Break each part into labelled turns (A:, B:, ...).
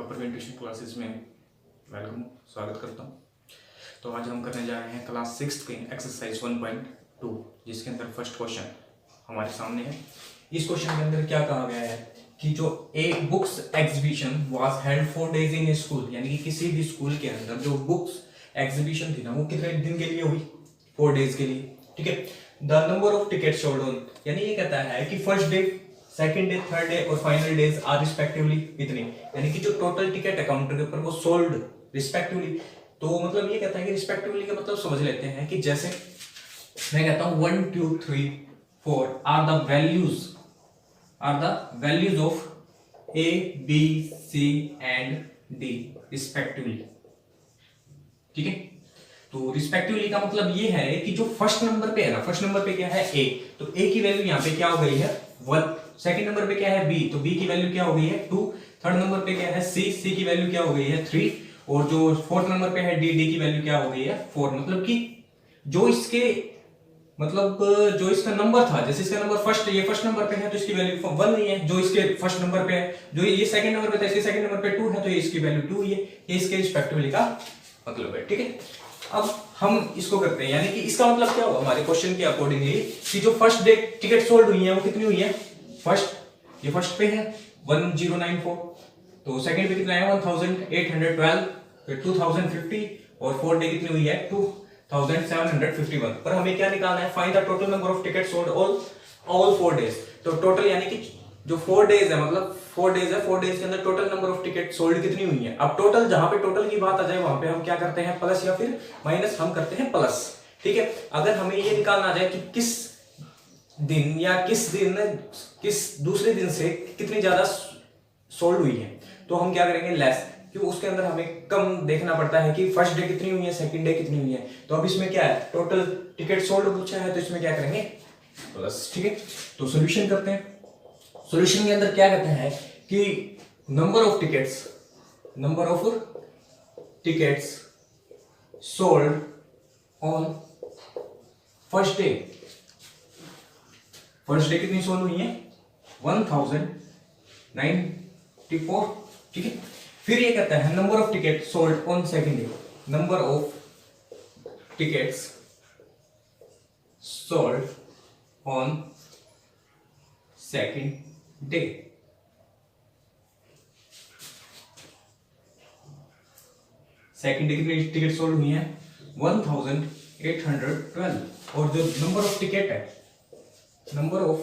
A: Praveen tuition classes में welcome स्वागत करता हूँ। तो आज हम करने जा रहे हैं क्लास 6 की एक्सरसाइज 1.2 जिसके अंदर फर्स्ट क्वेश्चन हमारे सामने है। इस क्वेश्चन के अंदर क्या कहा गया है कि जो a books exhibition was held 4 days in school, यानी कि किसी भी स्कूल के अंदर जो बुक्स एग्जीबिशन थी ना वो कितने दिन के लिए हुई, 4 days के लिए। ठीक है। The number of ticket sold on, यानी ये कहता है कि first day, second day, third day और फाइनल डेज आर रिस्पेक्टिवली इतनी, यानी कि जो टोटल टिकट है काउंटर के ऊपर वो सोल्ड रिस्पेक्टिवली। तो मतलब ये कहता है कि रिस्पेक्टिवली का मतलब समझ लेते हैं कि जैसे मैं कहता हूं 1 2 3 4 are the values of A B C and D respectively. ठीक है। तो रिस्पेक्टिवली का मतलब ये है कि जो फर्स्ट नंबर पे है ना, फर्स्ट नंबर पे क्या है ए, तो ए की वैल्यू यहाँ पे क्या हो गई है 1। सेकंड नंबर पे क्या है बी, तो बी की वैल्यू क्या हो गई है 2। थर्ड नंबर पे क्या है सी की वैल्यू क्या हो गई है 3। और जो फोर्थ नंबर पे है डी की वैल्यू क्या हो गई है 4। मतलब कि जो इसका नंबर था, जैसे इसका नंबर फर्स्ट, ये फर्स्ट नंबर पे है तो इसकी वैल्यू 1 नहीं है। जो इसके फर्स्ट नंबर पे है, जो ये सेकंड नंबर पे था, इसके सेकंड नंबर पे 2 है तो ये इसकी वैल्यू 2 ही है। ये इसके रिस्पेक्टिवली का मतलब है। ठीक है। अब हम इसको करते हैं, यानी कि इसका मतलब क्या हुआ हमारे क्वेश्चन के अकॉर्डिंगली कि जो फर्स्ट डे टिकट सोल्ड हुई है वो कितनी हुई है, ये फर्स्ट पे है 1094, तो सेकंड पे कितना है 1812, फिर 2050 और फोर्थ डे कितनी हुई है 2751। पर हमें क्या निकालना है, find the total number of ticket sold all 4 days। तो टोटल यानी कि जो 4 days है, मतलब 4 days है, 4 days के अंदर total number of ticket sold कितनी हुई है। अब टोटल, जहां पे टोटल की बात आ जाए वहां पे हम क्या करते हैं प्लस या फिर माइनस, हम करते हैं प्लस। ठीक है। अगर हमें ये निकालना जाए कि किस दिन या किस दूसरे दिन से कितनी ज्यादा सोल्ड हुई है, तो हम क्या करेंगे लेस, क्योंकि उसके अंदर हमें कम देखना पड़ता है कि फर्स्ट डे कितनी हुई है, सेकंड डे कितनी हुई है। तो अब इसमें क्या है, टोटल टिकट सोल्ड पूछा है तो इसमें क्या करेंगे प्लस। ठीक है। तो सॉल्यूशन करते हैं। सॉल्यूशन के अंदर क्या कहते हैं कि number of tickets sold on first day कितनी सोल्ड हुई है 1094। ठीक है। फिर ये कहता है number of ticket sold on second day, number of tickets sold on second day. Second day कितनी टिकट सोल्ड हुई है 1812। और जो नंबर ऑफ टिकट है, number of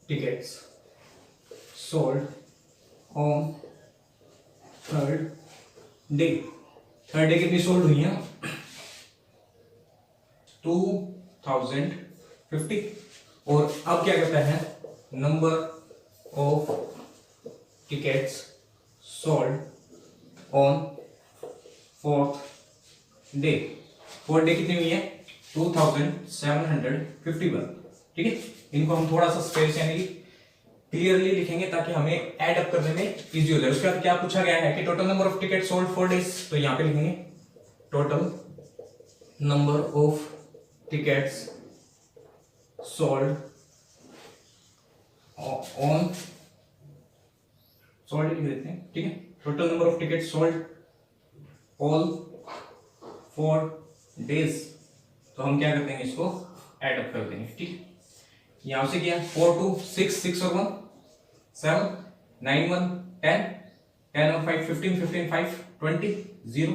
A: tickets sold on third day कितनी सोल्ड हुई है 2050। और अब क्या कहता है number of tickets sold on fourth day कितनी हुई है 2751। ठीक है। इनको हम थोड़ा सा स्पेस यानी कि क्लियरली लिखेंगे ताकि हमें ऐड अप करने में इजी हो जाए। उसके बाद क्या पूछा गया है कि total number of ticket sold 4 days, तो यहां पे लिखेंगे total number of tickets sold on sold लिख देते हैं। ठीक है। Total number of ticket sold all 4 days, तो हम क्या कर देंगे इसको ऐड अप कर देंगे। ठीक है। यहां से क्या 4 2 6 और 1 7 9 1 10 10 और 5 15 15 5 20 0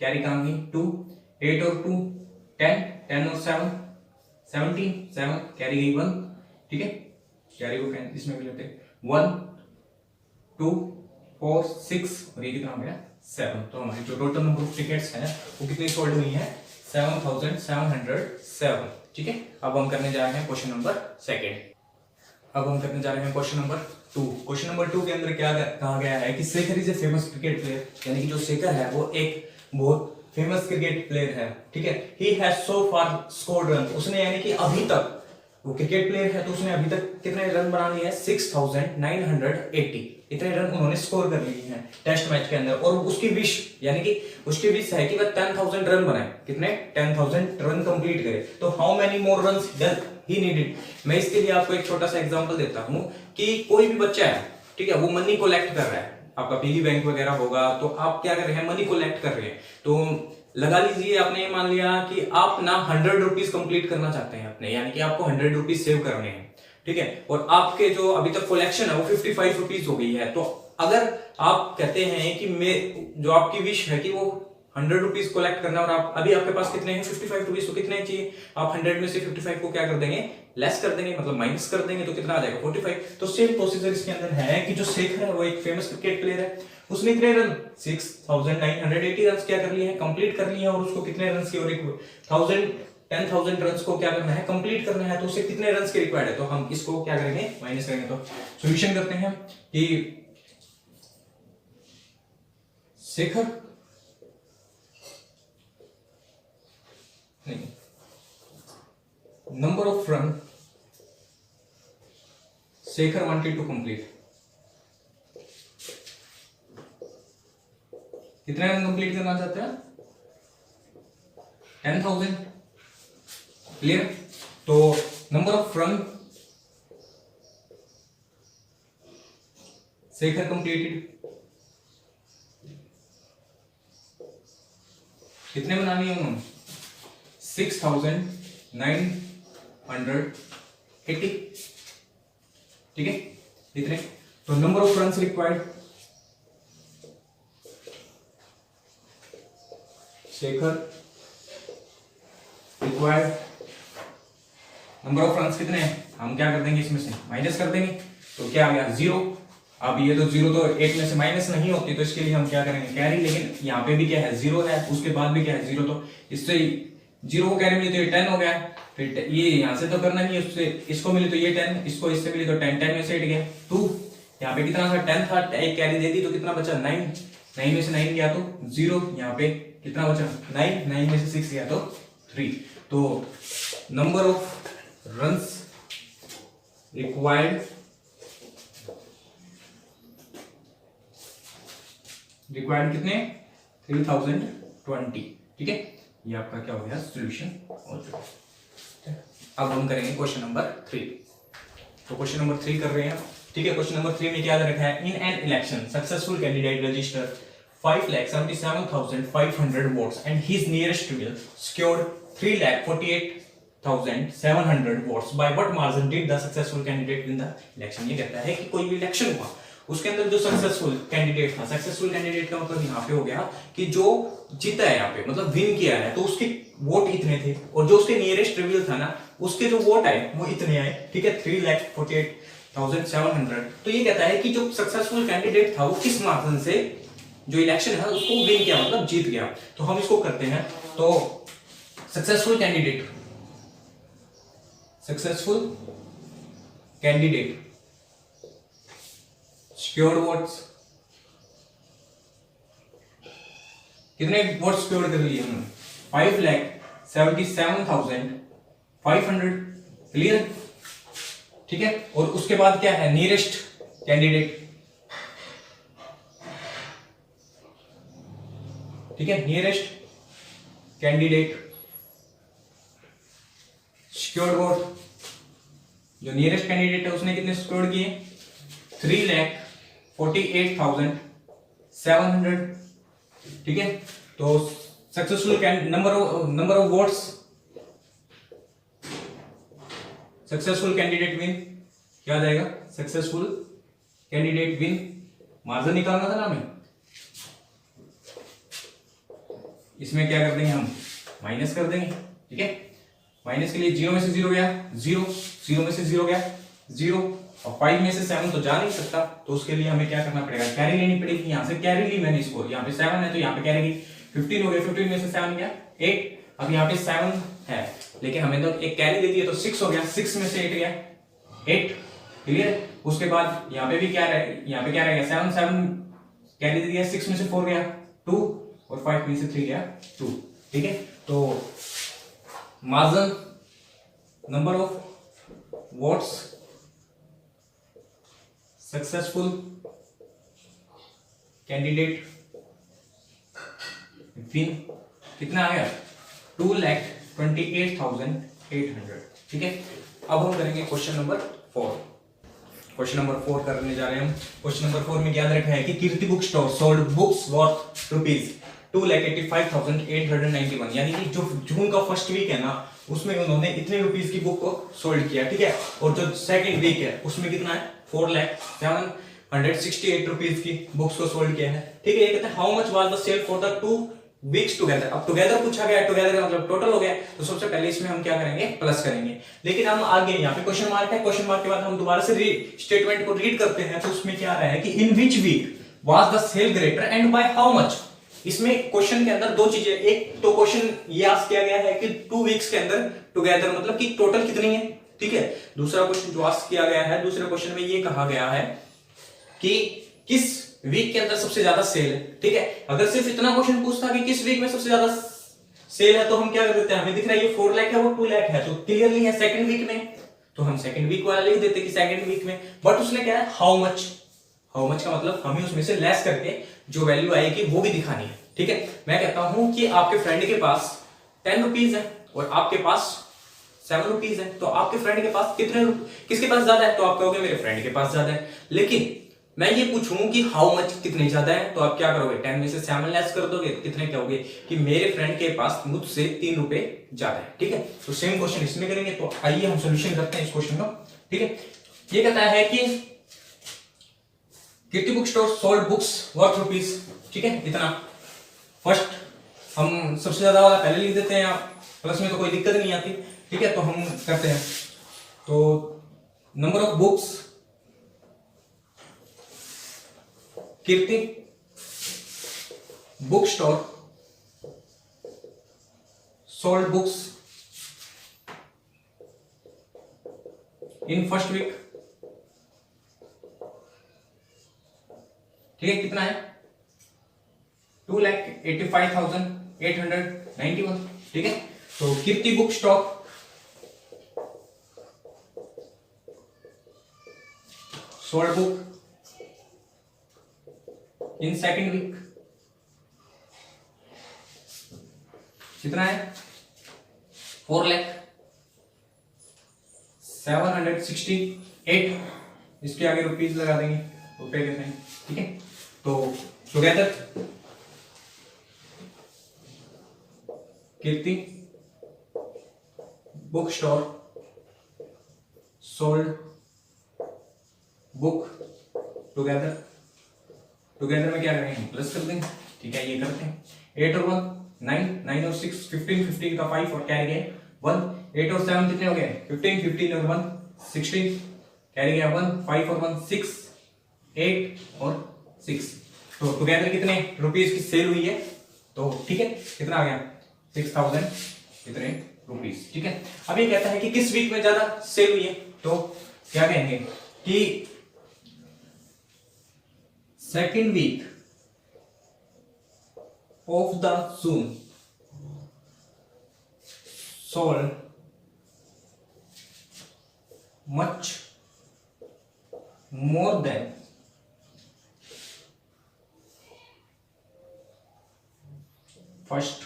A: कैरी काम ही 2 8 और 2 10 10 और 7 17 7 कैरी गई 1। ठीक है। कैरी को इसमें भी लेते 1 2 4 6 और ये कितना हो गया 7। तो हमारी जो टोटल नंबर ऑफ टिकट्स है वो कितनी सोल्ड हुई है 7707। ठीक है। अब हम करने जा रहे हैं क्वेश्चन नंबर सेकंड। अब हम करने जा रहे हैं क्वेश्चन नंबर 2। क्वेश्चन नंबर 2 के अंदर क्या कहा गया है कि Shekhar is a famous cricket player, यानी कि जो शेखर है वो एक बहुत फेमस क्रिकेट प्लेयर है। ठीक है। He has so far scored run, उसने यानी कि अभी तक, वो क्रिकेट प्लेयर है तो उसने अभी तक कितने रन बना लिए हैं 6980। इतने रन उन्होंने स्कोर कर लिए हैं टेस्ट मैच के अंदर। और उसकी विश, यानी कि उसकी विश है कि वह 10,000 रन बनाए, कितने 10,000 रन कंप्लीट करे। तो how many more runs he needed. मैं इसके लिए आपको एक छोटा सा एग्जांपल देता हूं कि कोई भी बच्चा है, ठीक है, वो मनी कलेक्ट कर रहा है, आपका पिगी बैंक वगैरह होगा, तो आप क्या कर रहे हैं, मनी कलेक्ट कर रहे हैं। तो लगा लीजिए आपने मान लिया कि आप ना 100 रुपीज कंप्लीट करना चाहते हैं अपने, यानी कि आपको 100 रुपीज सेव करने हैं, ठीक है, और आपके जो अभी तक कलेक्शन है वो 55 रुपीज हो गई है। तो अगर आप कहते हैं कि मैं, जो आपकी विश है कि वो 100 रुपीज कलेक्ट करना, और आप अभी आपके पास कितने हैं, 55 रुपीज, तो कितने चाहिए, आप 100 में से 55 को क्या कर देंगे, लेस कर देंगे, मतलब माइनस कर देंगे, तो कितना आ जाएगा 45। तो सेम प्रोसीजर इसके अंदर है कि जो शेखर है वो एक फेमस क्रिकेट प्लेयर है, उसने कितने रन, 6980 रन क्या कर लिए हैं, कंप्लीट कर लिए हैं, और उसको कितने रन की और 10,000 रन को क्या करना है, कंप्लीट करना है, तो उसे कितने रन के रिक्वायर्ड है, तो हम इसको क्या करेंगे, माइनस करेंगे। तो सॉल्यूशन करते हैं कि Shekhar number of run Shekhar wanted to complete, कितने रन कंप्लीट करना चाहते हैं, 10,000, क्लियर। तो number of run Shekhar completed, कितने बनानी है उन्होंने, 6,980, ठीक है, इतने। तो number of run required, Shekhar required number of run कितने हैं, हम क्या कर देंगे, इसमें से माइनस कर देंगे, तो क्या आ गया 0। अब ये तो 0 तो 8 में से माइनस नहीं होती, तो इसके लिए हम क्या करेंगे, कैरी, लेकिन यहाँ पे भी क्या है 0 है, उसके बाद भी क्या है 0, तो इससे 0 को कैरी मिली तो ये 10 हो गया, फिर ये यहाँ से तो करना नहीं है, उससे इसको मिली तो ये 10, इसको इससे मिली तो 10 में से हट गया 2, यहाँ पे कितना था 10 था, एक कैरी दे दी तो कितना बचा 9, 9 में से 9 गया तो 0, यहाँ पे कितना बचा 9, 9 में से 6 गया तो 3। तो नंबर ऑफ रन्स रिक्वायर्ड कितने, 3020, ठीक है, ये आपका क्या हो गया सॉल्यूशन हो चुका। अब हम करेंगे क्वेश्चन नंबर 3। तो क्वेश्चन नंबर 3 कर रहे हैं, ठीक है। क्वेश्चन नंबर 3 में क्या रखा है, in an election successful candidate register 5,77,500 votes and his nearest rival secured 3,48,700 votes. By what margin did the successful candidate win the election? ये कहता है कि कोई भी इलेक्शन हुआ, उसके अंदर जो सक्सेसफुल कैंडिडेट था, सक्सेसफुल कैंडिडेट का मतलब यहाँ पे हो गया कि जो जीता है, यहाँ पे मतलब विन किया है, तो उसके वोट इतने थे, और जो उसके नियरेस्ट रिवल था ना, उसके जो वोट आए वो इतने आए, ठीक है, 3,48,700। तो ये कहता है कि जो सक्सेसफुल कैंडिडेट था वो किस मार्जिन से जो इलेक्शन है उसको विन किया, मतलब जीत गया। तो हम इसको करते हैं, तो सक्सेसफुल कैंडिडेट secured votes, कितने वोट सिक्योर कर लिए हमने, 5,77,500, क्लियर, ठीक है। और उसके बाद क्या है, नियरेस्ट कैंडिडेट, ठीक है, नियरेस्ट कैंडिडेट सिक्योर्ड वोट, जो नियरेस्ट कैंडिडेट है उसने कितने सिक्योर किए, 3,48,700, ठीक है। तो successful number of votes, successful candidate win, क्या आ जाएगा, सक्सेसफुल कैंडिडेट विन, मार्जिन निकालना था ना हमें, इसमें क्या कर देंगे हम, माइनस कर देंगे, ठीक है। माइनस के लिए 0 में से 0 गया 0, 0 में से 0 गया 0, और 5 में से 7 तो जा नहीं सकता, तो उसके लिए हमें क्या करना पड़ेगा, कैरी लेनी पड़ेगी। यहाँ से कैरी ली मैंने इसको, यहाँ पे 7 है तो यहाँ पे कैरी ली, 15 हो गया, 15 में से 7 गया 8, अब यहाँ पे 7 है लेकिन हमें तो एक कैरी दे दी है तो 6 हो गया, 6 में से 8 गया 8, क्लियर। उसके बाद यहाँ पे भी क्या रहे, यहाँ पे क्या रहेगा 7 कैरी दे दिया, 6 में से 4 गया 2, और 5 में से 3 गया 2, ठीक है। तो margin number of votes successful candidate win कितना आया, 2,28,800, ठीक है। अब हम करेंगे क्वेश्चन नंबर 4। क्वेश्चन नंबर 4 करने जा रहे हैं हम। क्वेश्चन नंबर 4 में याद रखा है कि Kirti book store sold books worth rupees 2,85,891, यानी कि जो जून का फर्स्ट वीक है ना उसमें उन्होंने इतने रुपीस की बुक को सोल्ड किया, ठीक है। और जो सेकंड वीक है उसमें कितना है 4,768 रुपीस की बुक्स को सोल्ड किया है, ठीक है। ये कहते हैं how much was the sale for the 2 weeks together. अब टुगेदर पूछा गया, टुगेदर का मतलब टोटल हो गया, तो सबसे पहले इसमें हम क्या करेंगे प्लस करेंगे। लेकिन हम आगे यहाँ पे क्वेश्चन मार्क है, क्वेश्चन मार्क के बाद हम दोबारा से स्टेटमेंट को रीड करते हैं, तो उसमें क्या आ रहा है कि in which week was the sale greater and by how much. इसमें क्वेश्चन के अंदर दो चीजें, एक तो क्वेश्चन ये आस्क किया गया है कि 2 वीक्स के अंदर टुगेदर मतलब कि टोटल कितनी है, ठीक है। दूसरा क्वेश्चन जो आस्क किया गया है, दूसरे क्वेश्चन में ये कहा गया है कि किस वीक के अंदर सबसे ज्यादा सेल है, ठीक है। अगर सिर्फ इतना क्वेश्चन पूछता कि किस वीक में सबसे ज्यादा सेल है तो हम क्या कर देते हैं, हमें दिख रहा है ये 4 लाख है वो 2 लाख है, तो क्लियरली है सेकंड वीक में, तो हम सेकंड वीक वाला लिख देते कि सेकंड वीक में। बट उसने क्या है हाउ मच, हाउ मच का मतलब हमें उसमें से लेस करके जो वैल्यू आएगी वो भी दिखानी है, ठीक है। मैं कहता हूं कि आपके फ्रेंड के पास 10 रुपीज है और आपके पास 7 रुपीज है, तो आपके फ्रेंड के पास किसके पास ज्यादा है, तो आप कहोगे मेरे फ्रेंड के पास ज्यादा है। लेकिन मैं ये पूछूं कि हाउ मच कितने ज्यादा है, तो आप क्या करोगे 10 में से 7 लेस कर दोगे, कितने कहोगे कि मेरे फ्रेंड के पास मुझसे 3 रुपए ज्यादा है, ठीक है। तो सेम क्वेश्चन इसमें करेंगे, तो आइए हम सॉल्यूशन करते हैं इस क्वेश्चन का, ठीक है। ये कहता है कि Kirti book store sold books worth rupees, ठीक है, इतना। फर्स्ट हम सबसे ज्यादा वाला पहले लिख देते हैं, प्लस में तो कोई दिक्कत नहीं आती, ठीक है। तो हम करते हैं, तो number of books Kirti book store sold books in first week, ठीक है, कितना है 2,85,891, ठीक है। तो Kirti book store sold book in second week कितना है 4,768, इसके आगे रुपीज लगा देंगे, रुपए के साइन, ठीक है। तो together Kirti book store sold book together में क्या करेंगे प्लस कर देंगे, ठीक है। ये करते हैं 8 और 1 9, 9 और 6 15, 15 का 5 और कैरी गया 1, 8 और 7 कितने हो गए 15, 15 और 1 16, कैरी गया 1, 5 और 1 6, 8 और 6। तो टुगेदर कितने रुपीस की सेल हुई है, तो ठीक है कितना आ गया 6,000 कितने रुपीस, ठीक है। अब ये कहता है कि किस वीक में ज्यादा सेल हुई है, तो क्या कहेंगे कि second week of the June sold much more than first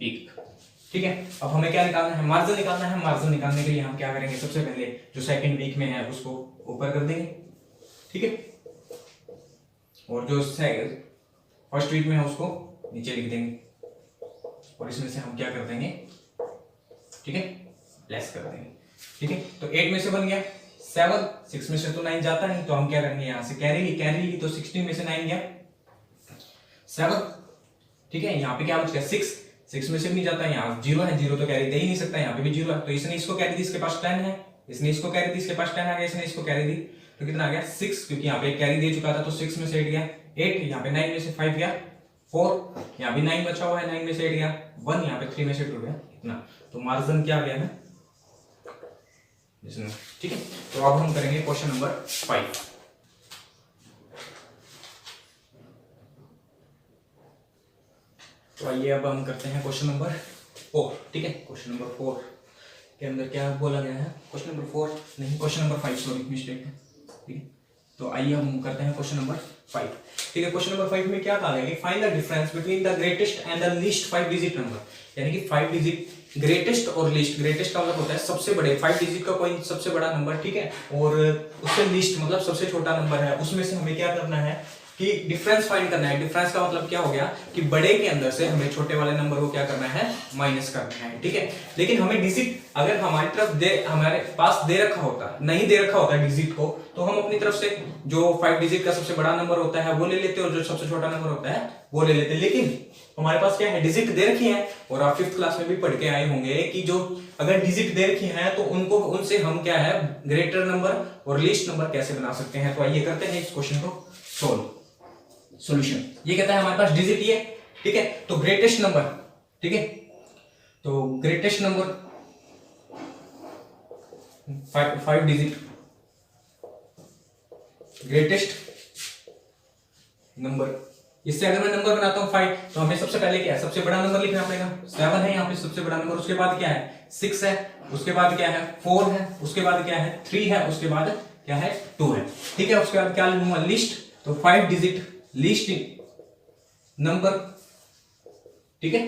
A: week, ठीक है। अब हमें क्या निकालना है मार्जिन निकालना है। मार्जिन निकालने के लिए हम क्या करेंगे, सबसे पहले जो सेकंड वीक में है उसको ऊपर कर देंगे, ठीक है, और जो फर्स्ट वीक में है उसको नीचे लिख देंगे, और इसमें से हम क्या कर देंगे, ठीक है, लेस कर देंगे, ठीक है। तो 8 में से बन गया 7, 6 में से तो 9 जाता नहीं, तो हम क्या करेंगे यहां से कैरी ली, तो 16 में से 9 गया 7, ठीक है। यहाँ पे क्या बच गया 6 में से भी नहीं जाता, यहाँ 0 है, 0 तो कैरी दे ही नहीं सकता, यहाँ पे भी 0 है, तो इसने इसको कैरी दी, इसके पास 10 है, इसने इसको कैरी दी, इसके पास 10 आ गया, इसने इसको कैरी दी, तो कितना आ गया 6, क्योंकि यहाँ पे कैरी दे चुका था, तो 6 में से 8 गया 8, यहाँ पे 9 में से 5 गया 4, यहाँ भी 9 बचा हुआ है, 9 में से 8 गया 1, यहाँ पे 3 में से 2 गया इतना, तो मार्जिन क्या गया है इसमें, ठीक है। तो अब हम करेंगे क्वेश्चन नंबर 5। तो आइए अब हम करते हैं क्वेश्चन नंबर 4, ठीक है। क्वेश्चन नंबर 4 के अंदर क्या बोला गया है, क्वेश्चन नंबर 4 नहीं, क्वेश्चन नंबर 5, सॉरी मिस्टेक है, ठीक है। तो आइए हम करते हैं क्वेश्चन नंबर 5, ठीक है। क्वेश्चन नंबर 5 में क्या कहा गया कि find the difference between the greatest and the least 5 digit number, यानी कि 5 डिजिट ग्रेटेस्ट और लीस्ट, ग्रेटेस्ट का मतलब होता है सबसे बड़े, 5 डिजिट का कोई सबसे बड़ा नंबर, ठीक है, और उससे लीस्ट मतलब सबसे छोटा नंबर है, उसमें से हमें क्या करना है कि डिफरेंस फाइंड करना है। डिफरेंस का मतलब क्या हो गया कि बड़े के अंदर से हमें छोटे वाले नंबर को क्या करना है, माइनस करना है, ठीक है। लेकिन हमें डिजिट अगर हमारी तरफ हमारे पास दे रखा होता, नहीं दे रखा होता डिजिट को, तो हम अपनी तरफ से जो 5 डिजिट का सबसे बड़ा नंबर होता है वो ले लेते और जो सबसे छोटा नंबर होता है वो ले लेते। लेकिन हमारे पास क्या है, डिजिट दे रखी है, और आप 5th क्लास में भी पढ़ के आए होंगे कि जो अगर डिजिट दे रखी है तो उनको उनसे हम क्या है ग्रेटर नंबर और लीस्ट नंबर कैसे बना सकते हैं। तो आइए करते हैं इस क्वेश्चन को सोल्व। सॉल्यूशन ये कहता है हमारे पास डिजिट ये, ठीक है, तो ग्रेटेस्ट नंबर, ठीक है, तो greatest number 5 digit, greatest number, इससे अगर मैं नंबर बनाता हूं 5 तो हमें सबसे पहले क्या है, सबसे बड़ा नंबर लिखना पड़ेगा। 7 है यहाँ पे सबसे बड़ा नंबर, उसके बाद क्या है 6 है, उसके बाद क्या है 4 है, उसके बाद क्या है 3 है, उसके बाद क्या है 2 है, ठीक है। उसके बाद क्या लूंगा लिस्ट, तो 5 डिजिट लिस्ट नंबर, ठीक है।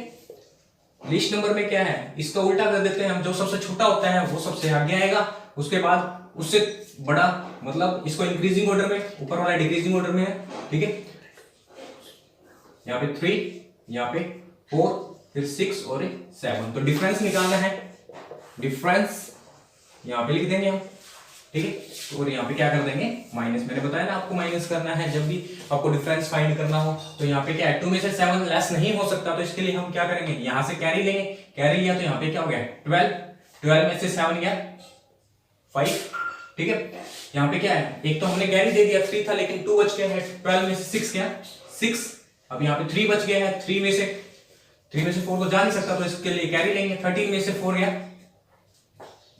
A: लिस्ट नंबर में क्या है, इसका उल्टा कर देते हैं हम, जो सबसे छोटा होता है वो सबसे आगे आएगा, उसके बाद उससे बड़ा, मतलब इसको इंक्रीजिंग ऑर्डर में, ऊपर वाला डिक्रीजिंग ऑर्डर में है, ठीक है। यहाँ पे 3, यहाँ पे 4, फिर 6 और 7, तो डिफरेंस निकालना है, डिफरेंस यहाँ पे लिख देंगे हम, ठीक है, और यहाँ पे क्या कर देंगे माइनस। मैंने बताया ना आपको माइनस करना है जब भी आपको डिफरेंस फाइंड करना हो। तो यहाँ पे क्या है 2 में से 7 लेस नहीं हो सकता, तो इसके लिए हम क्या करेंगे, यहाँ से कैरी लेंगे, कैरी लिया तो यहाँ पे क्या हो गया 12, 12 में से 7 गया 5, ठीक है। यहाँ पे क्या है, एक तो हमने कैरी दे दिया 3 था, लेकिन 2 बच गया है, 12 में से 6 गया 6, अब यहाँ पे 3 बच गया है, 3 में से 4 तो जा नहीं सकता, तो इसके लिए कैरी लेंगे, 13 में से 4 गया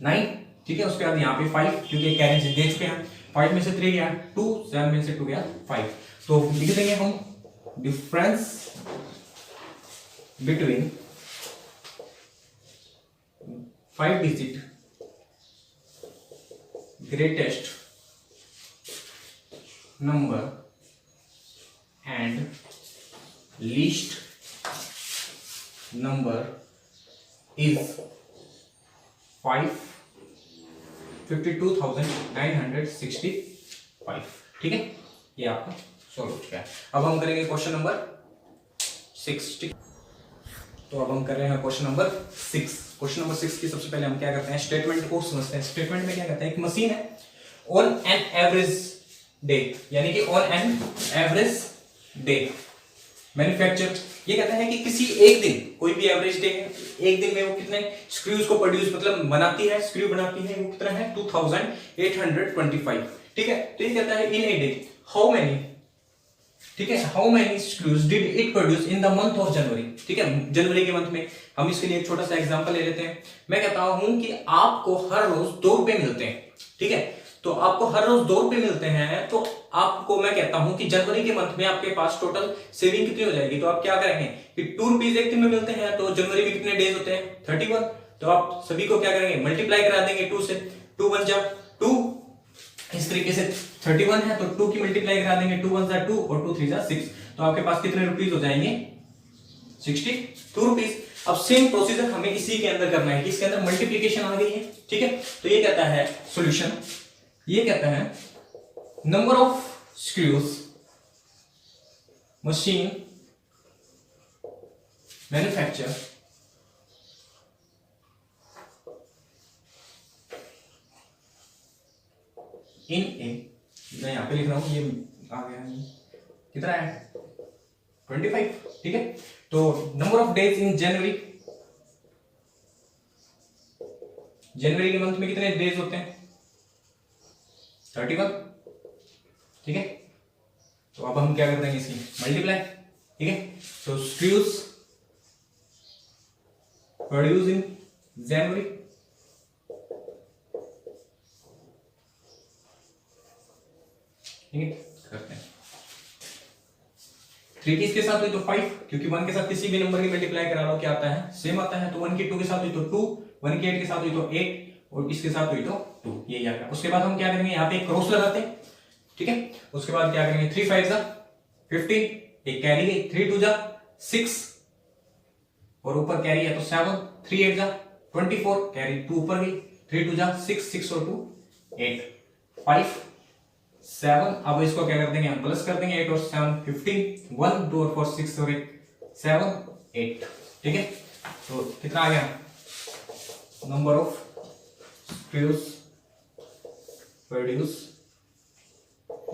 A: 9, ठीक है। उसके बाद यहाँ पे 5, क्योंकि कैरी दे चुके हैं, 5 में से 3 गया 2, 7 में से 2 गया 5, तो लिख देंगे हम difference between 5 digit greatest number and least number is 52,965, ठीक है। ये आपका सॉल्व हो चुका है। अब हम करेंगे क्वेश्चन नंबर 6, ठीक। तो अब हम कर रहे हैं क्वेश्चन नंबर 6। क्वेश्चन नंबर 6 की सबसे पहले हम क्या करते हैं, स्टेटमेंट को समझते हैं। स्टेटमेंट में क्या कहता है, एक मशीन है ऑन एन एवरेज डे, यानी कि on an average day manufacture, ये कहता है कि किसी एक दिन, कोई भी एवरेज डे है, एक दिन में वो कितने स्क्रूज को प्रोड्यूस मतलब बनाती है, स्क्रू बनाती है, वो कितना है 2825, ठीक है। तो ये कहता है in a day how many, ठीक है, how many screws did it produce in the month of January, ठीक है, जनवरी के मंथ में। हम इसके लिए एक छोटा सा एग्जांपल ले लेते हैं। मैं कहता हूं कि आपको हर रोज 2 रुपए मिलते हैं, ठीक है, तो आपको हर रोज 2 रुपए मिलते हैं, तो आपको मैं कहता हूं कि जनवरी के मंथ में आपके पास टोटल सेविंग कितनी हो जाएगी। तो आप क्या करेंगे कि 2 रुपीज एक दिन में मिलते हैं, तो जनवरी में कितने डेज होते हैं 31, तो आप सभी को क्या करेंगे मल्टीप्लाई करा देंगे 2 से, 2 बन जा 2, इस तरीके से 31 है तो 2 की मल्टीप्लाई करा देंगे, 2 1 जा 2 और 2 3 जा 6, तो आपके पास कितने रुपीज हो जाएंगे 62 रुपीज। अब सेम प्रोसीजर हमें इसी के अंदर करना है कि इसके अंदर मल्टीप्लिकेशन आ गई है, ठीक है। तो ये कहता है सॉल्यूशन, ये कहता है number of screws machine manufacture in a, मैं यहां पे लिख रहा हूं, ये आ गया है कितना है 25, ठीक है। तो नंबर ऑफ डेज इन जनवरी, जनवरी के मंथ में कितने डेज होते हैं 31, ठीक है। तो अब हम क्या कर देंगे इसकी मल्टीप्लाई, ठीक है। तो स्क्रूज प्रोड्यूस इन जनवरी, ठीक है, करते हैं 3 की इसके साथ हुई तो 5, क्योंकि 1 के साथ किसी भी नंबर की मल्टीप्लाई करा लो क्या आता है सेम आता है। तो 1 की 2 के साथ हुई तो 2, 1 की 8 के साथ हुई तो 8 और इसके साथ हुई तो 2, ये आ गया। उसके बाद हम क्या करेंगे यहाँ पे एक क्रॉस लगाते हैं, ठीक है। उसके बाद क्या करेंगे 3 5 जा 15, एक कैरी है 3 2 जा 6 और ऊपर कैरी है तो 7, 3 8 जा 24, कैरी 2 ऊपर गई, 3 2 जा 6, 6 और 2 8, 5 7, अब इसको क्या कर देंगे हम प्लस कर देंगे, 8 और 7 15, 1 2 और 4 6 और 1 7 8, ठीक है। तो कितना आ गया number of screws produced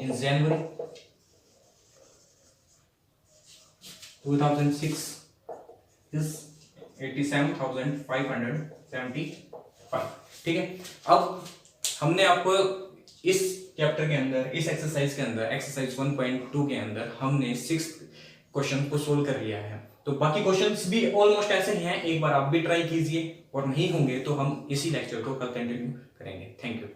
A: in January 2006 is 87,575, ठीक है। अब हमने आपको इस चैप्टर के अंदर, इस एक्सरसाइज के अंदर, एक्सरसाइज 1.2 के अंदर हमने 6 क्वेश्चन को सोल्व कर लिया है। तो बाकी क्वेश्चंस भी ऑलमोस्ट ऐसे ही हैं, एक बार आप भी ट्राई कीजिए, और नहीं होंगे तो हम इसी लेक्चर को कल कंटिन्यू करेंगे। Thank you.